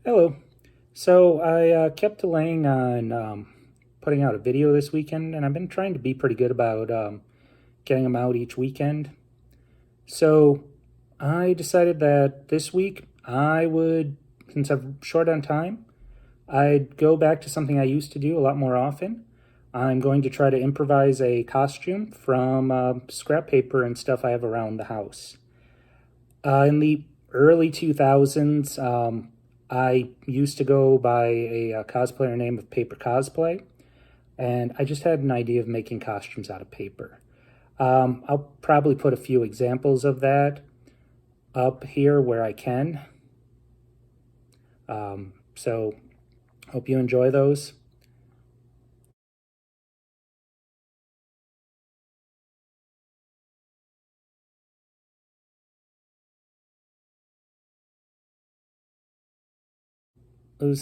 Hello. So I kept delaying on putting out a video this weekend, and I've been trying to be pretty good about getting them out each weekend. So I decided that this week I would, since I'm short on time, I'd go back to something I used to do a lot more often. I'm going to try to improvise a costume from scrap paper and stuff I have around the house. In the early 2000s, I used to go by a cosplayer name of Paper Cosplay, and I just had an idea of making costumes out of paper. I'll probably put a few examples of that up here where I can. So hope you enjoy those.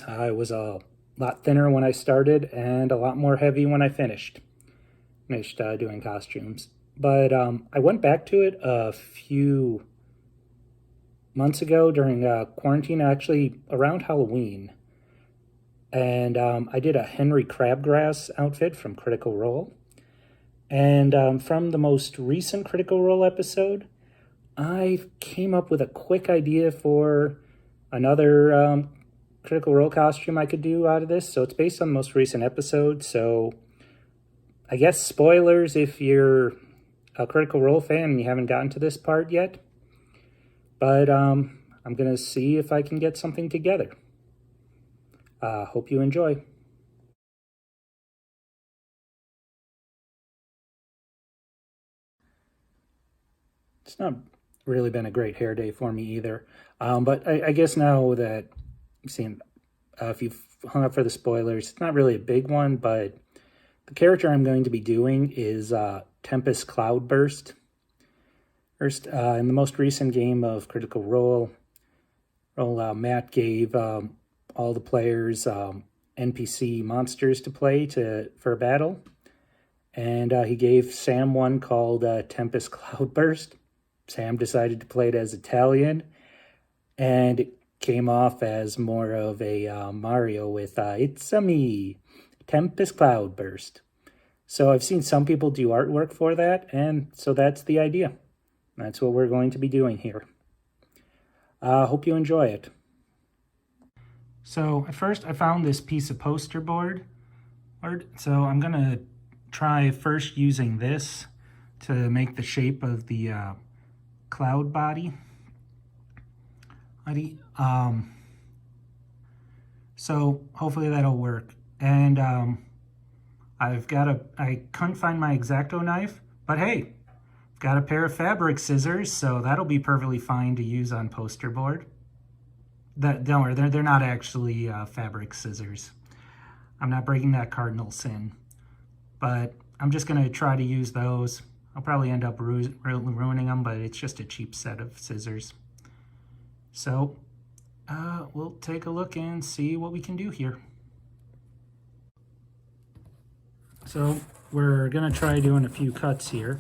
I was a lot thinner when I started and a lot more heavy when I finished doing costumes. But I went back to it a few months ago during quarantine, actually around Halloween. And I did a Henry Crabgrass outfit from Critical Role. And from the most recent Critical Role episode, I came up with a quick idea for another Critical Role costume I could do out of this. So it's based on the most recent episode. So I guess spoilers if you're a Critical Role fan and you haven't gotten to this part yet. But I'm going to see if I can get something together. Hope you enjoy. It's not really been a great hair day for me either. But I guess now that you've seen, if you've hung up for the spoilers, it's not really a big one, but the character I'm going to be doing is Tempest Cloudburst. First, in the most recent game of Critical Role, Matt gave all the players NPC monsters to play for a battle. And he gave Sam one called Tempest Cloudburst. Sam decided to play it as Italian, and it came off as more of a Mario with "It's a me, Tempest Cloudburst." So I've seen some people do artwork for that, and so that's the idea. That's what we're going to be doing here. Hope you enjoy it. So at first I found this piece of poster board. So I'm going to try first using this to make the shape of the cloud body. So hopefully that'll work. And I couldn't find my X-Acto knife, but hey, I've got a pair of fabric scissors, so that'll be perfectly fine to use on poster board. Don't worry, they're not actually fabric scissors. I'm not breaking that cardinal sin, but I'm just gonna try to use those. I'll probably end up ruining them, but it's just a cheap set of scissors. So we'll take a look and see what we can do here. So we're gonna try doing a few cuts here.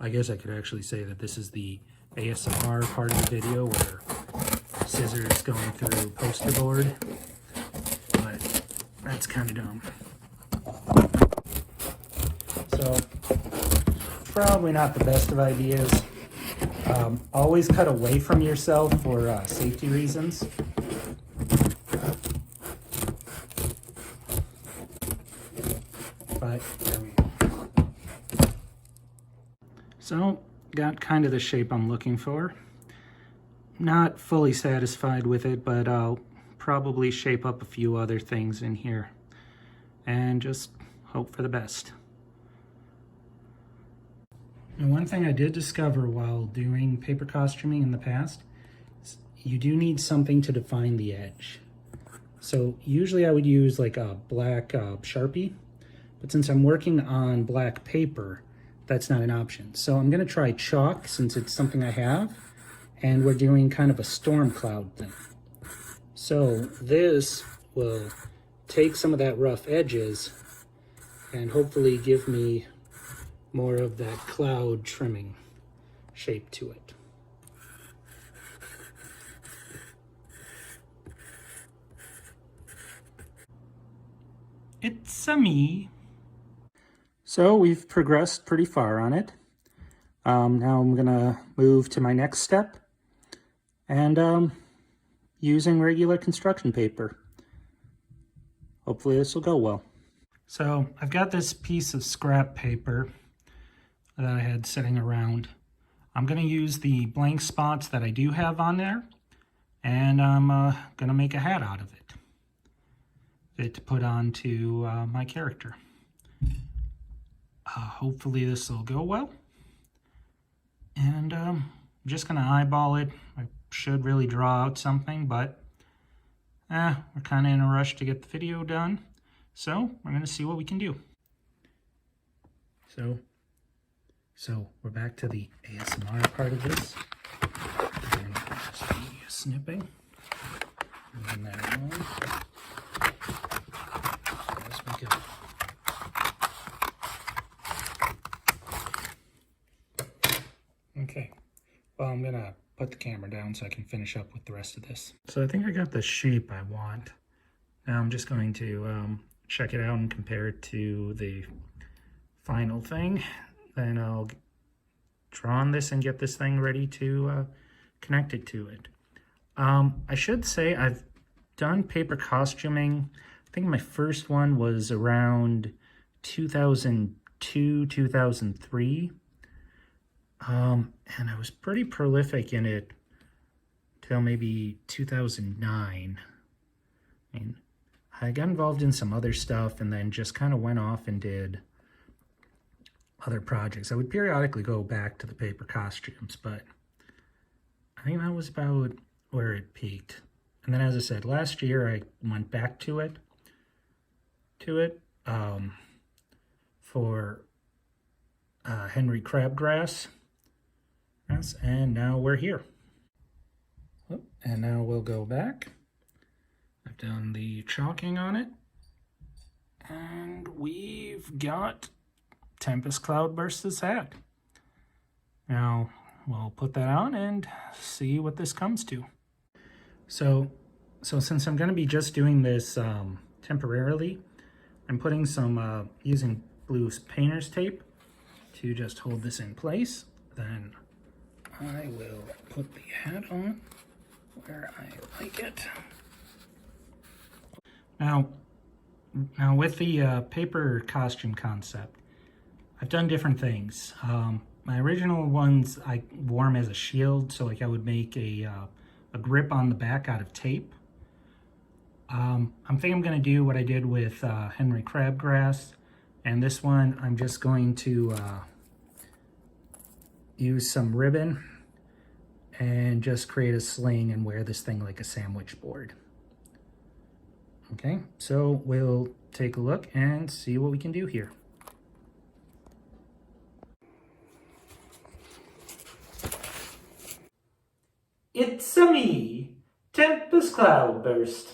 I guess I could actually say that this is the ASMR part of the video where scissors going through poster board, but that's kind of dumb. So probably not the best of ideas. Always cut away from yourself for safety reasons. But there we go. So got kind of the shape I'm looking for. Not fully satisfied with it, but I'll probably shape up a few other things in here and just hope for the best. And one thing I did discover while doing paper costuming in the past is you do need something to define the edge. So usually I would use like a black Sharpie, but since I'm working on black paper, that's not an option. So I'm gonna try chalk since it's something I have, and we're doing kind of a storm cloud thing. So this will take some of that rough edges and hopefully give me more of that cloud trimming shape to it. It's a me. So we've progressed pretty far on it. Now I'm gonna move to my next step and using regular construction paper. Hopefully this will go well. So I've got this piece of scrap paper that I had sitting around. I'm gonna use the blank spots that I do have on there, and I'm gonna make a hat out of it to put onto my character. Hopefully this will go well. And I'm just gonna eyeball it. I should really draw out something, but we're kind of in a rush to get the video done. So we're gonna see what we can do. So we're back to the ASMR part of this. And just be snipping. And there we go. As we go. Okay, well, I'm gonna put the camera down so I can finish up with the rest of this. So I think I got the shape I want. Now I'm just going to check it out and compare it to the final thing. Then I'll draw on this and get this thing ready to connect it to it. I should say I've done paper costuming. I think my first one was around 2002, 2003. And I was pretty prolific in it till maybe 2009. I mean, I got involved in some other stuff and then just kind of went off and did other projects. I would periodically go back to the paper costumes, but I think that was about where it peaked. And then, as I said, last year I went back to it for Henry Crabgrass. Yes, and now we're here. And now we'll go back. I've done the chalking on it. And we've got Tempest Cloudburst's hat. Now we'll put that on and see what this comes to. So since I'm going to be just doing this temporarily, I'm putting some using blue painter's tape to just hold this in place. Then I will put the hat on where I like it. Now with the paper costume concept, I've done different things. My original ones I wore them as a shield, so like I would make a grip on the back out of tape. I think I'm going to do what I did with Henry Crabgrass, and this one I'm just going to use some ribbon and just create a sling and wear this thing like a sandwich board. Okay, so we'll take a look and see what we can do here. It's me, Tempest Cloudburst.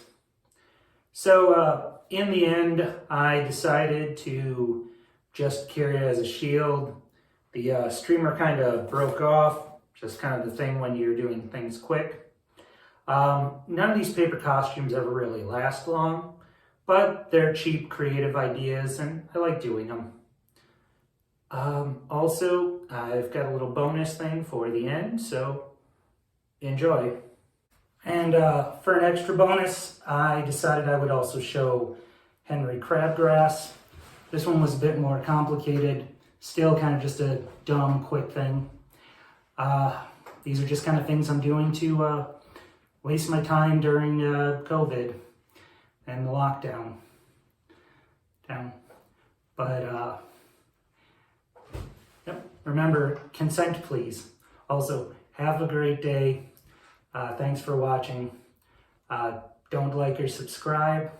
So in the end, I decided to just carry it as a shield. The streamer kind of broke off, just kind of the thing when you're doing things quick. None of these paper costumes ever really last long, but they're cheap, creative ideas, and I like doing them. Also, I've got a little bonus thing for the end, so enjoy. And for an extra bonus, I decided I would also show Henry Crabgrass. This one was a bit more complicated, still kind of just a dumb, quick thing. These are just kind of things I'm doing to waste my time during COVID and the lockdown. But yep, remember, consent please. Also, have a great day. Thanks for watching. Don't like or subscribe.